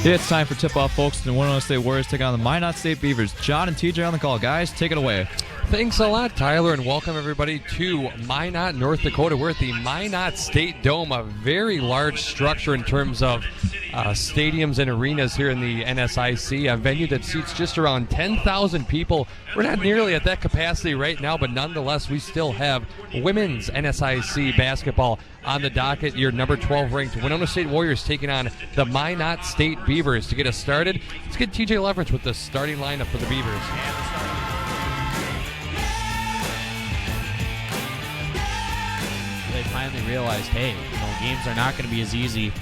It's time for tip-off, folks. The Winona State Warriors take on the Minot State Beavers. John and TJ on the call. Guys, take it away. Thanks a lot, Tyler, and welcome everybody to Minot, North Dakota. We're at the Minot State Dome, a very large structure in terms of stadiums and arenas here in the NSIC, a venue that seats just around 10,000 people. We're not nearly at that capacity right now, but nonetheless, we still have women's NSIC basketball on the docket. Your number 12 ranked Winona State Warriors taking on the Minot State Beavers. To get us started, let's get TJ Leverage with the starting lineup for the Beavers. They finally realized, hey, games are not going to be as easy.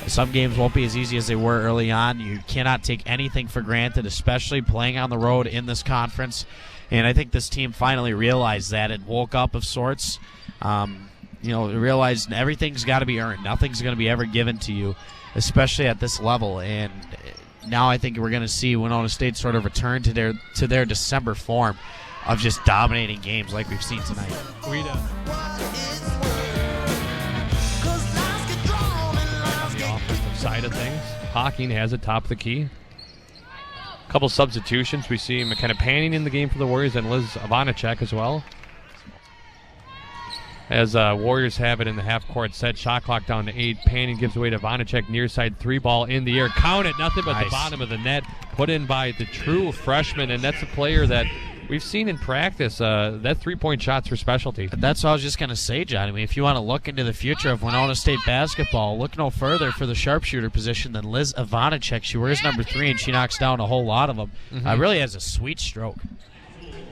Some games won't be as easy as they were early on. You cannot take anything for granted, especially playing on the road in this conference. And I think this team finally realized that and woke up of sorts. Realized everything's got to be earned. Nothing's going to be ever given to you, especially at this level. And now I think we're going to see Winona State sort of return to their December form of just dominating games like we've seen tonight. Side of things, Hawking has it top of the key. A couple substitutions. We see McKenna Panning in the game for the Warriors and Liz Ivanacek as well. As Warriors have it in the half-court set, shot clock down to 8. Panning gives away to Ivanacek, near side three ball in the air. Count it, nothing but nice. The bottom of the net, put in by the true freshman, and that's a player that we've seen in practice. That three-point shot's her specialty. That's what I was just going to say, John. I mean, if you want to look into the future of Winona State basketball, look no further for the sharpshooter position than Liz Ivanacek. She wears number 3, and she knocks down a whole lot of them. Really has a sweet stroke.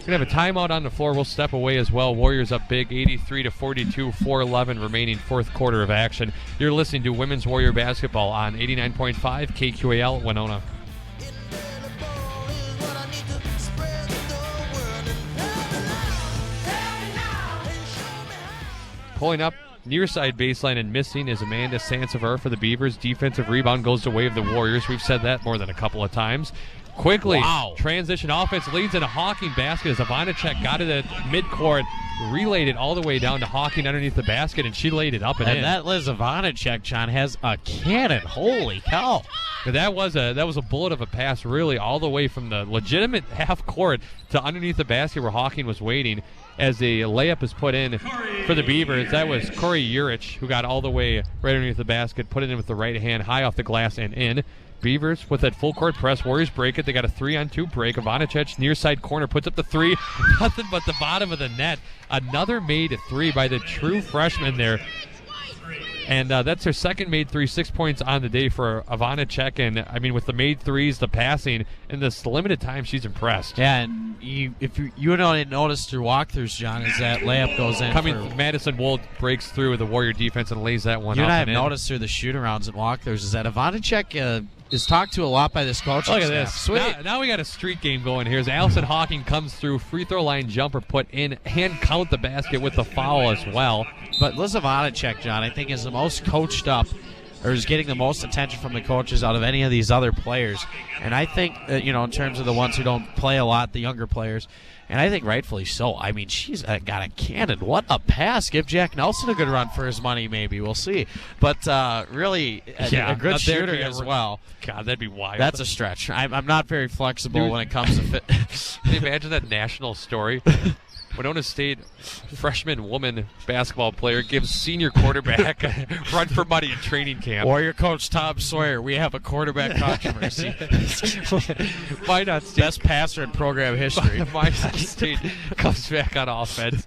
We're going to have a timeout on the floor. We'll step away as well. Warriors up big, 83-42, 4:11 remaining fourth quarter of action. You're listening to Women's Warrior Basketball on 89.5 KQAL Winona. Pulling up near side baseline and missing is Amanda Sansevier for the Beavers. Defensive rebound goes the way of the Warriors. We've said that more than a couple of times. Quickly, transition offense leads in a Hawking basket as Ivanacek got it at midcourt, relayed it all the way down to Hawking underneath the basket, and she laid it up and in. And that Liz Ivanacek, John, has a cannon. Holy cow. That was a bullet of a pass, really, all the way from the legitimate half court to underneath the basket where Hawking was waiting. As the layup is put in for the Beavers, that was Corey Urich who got all the way right underneath the basket, put it in with the right hand, high off the glass and in. Beavers with that full court press. Warriors break it. They got a 3-on-2 break. Ivanacek near side corner puts up the 3. Nothing but the bottom of the net. Another made 3 by the true freshman there. And that's her second made 3, 6 points on the day for Ivanacek. And, I mean, with the made 3s, the passing, and this limited time, she's impressed. Yeah, and if you don't notice through walkthroughs, John, is that layup goes in. Madison Wold breaks through the Warrior defense and lays that one up. You and I have noticed through the shoot-arounds and walkthroughs is that Ivanacek is talked to a lot by this coaching staff. Look at this. Sweet. Now we got a street game going here. As Allison Hawking comes through, free throw line jumper put in, hand count the basket with the foul as well. But Liz Ivanacek, John, I think is the most coached up, or is getting the most attention from the coaches out of any of these other players. And I think, in terms of the ones who don't play a lot, the younger players, and I think rightfully so. I mean, she's got a cannon. What a pass. Give Jack Nelson a good run for his money, maybe. We'll see. But really, a good shooter as well. God, that'd be wild. That's a stretch. I'm not very flexible when it comes to fit. Can you imagine that national story? Winona State freshman woman basketball player gives senior quarterback a run for money in training camp. Warrior coach Tom Sawyer, we have a quarterback controversy. Minot State, best passer in program history. Minot State comes back on offense.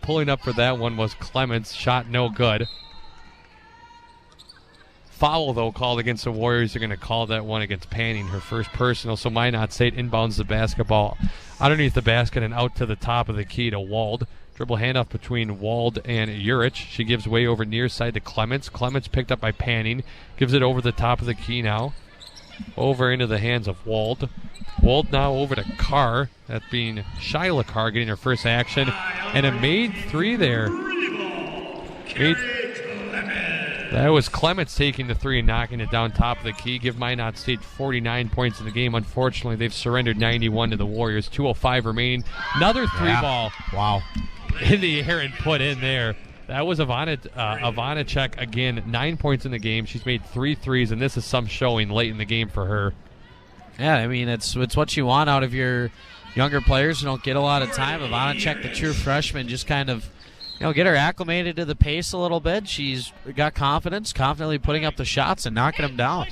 Pulling up for that one was Clements. Shot no good. Foul, though, called against the Warriors. They're going to call that one against Panning, her first personal. So Minot State inbounds the basketball underneath the basket and out to the top of the key to Wald. Dribble handoff between Wald and Urich. She gives way over near side to Clements. Clements picked up by Panning. Gives it over the top of the key now. Over into the hands of Wald. Wald now over to Carr. That being Shyla Carr getting her first action. And a made 3 there. That was Clements taking the 3 and knocking it down top of the key. Give Minot State 49 points in the game. Unfortunately, they've surrendered 91 to the Warriors. 2:05 remaining. Another 3 ball. Wow. In the air and put in there. That was Ivanacek again, 9 points in the game. She's made 3 threes, and this is some showing late in the game for her. Yeah, I mean, it's what you want out of your younger players who don't get a lot of time. Ivanacek, the true freshman, just kind of, get her acclimated to the pace a little bit. She's got confidence, confidently putting up the shots and knocking them down.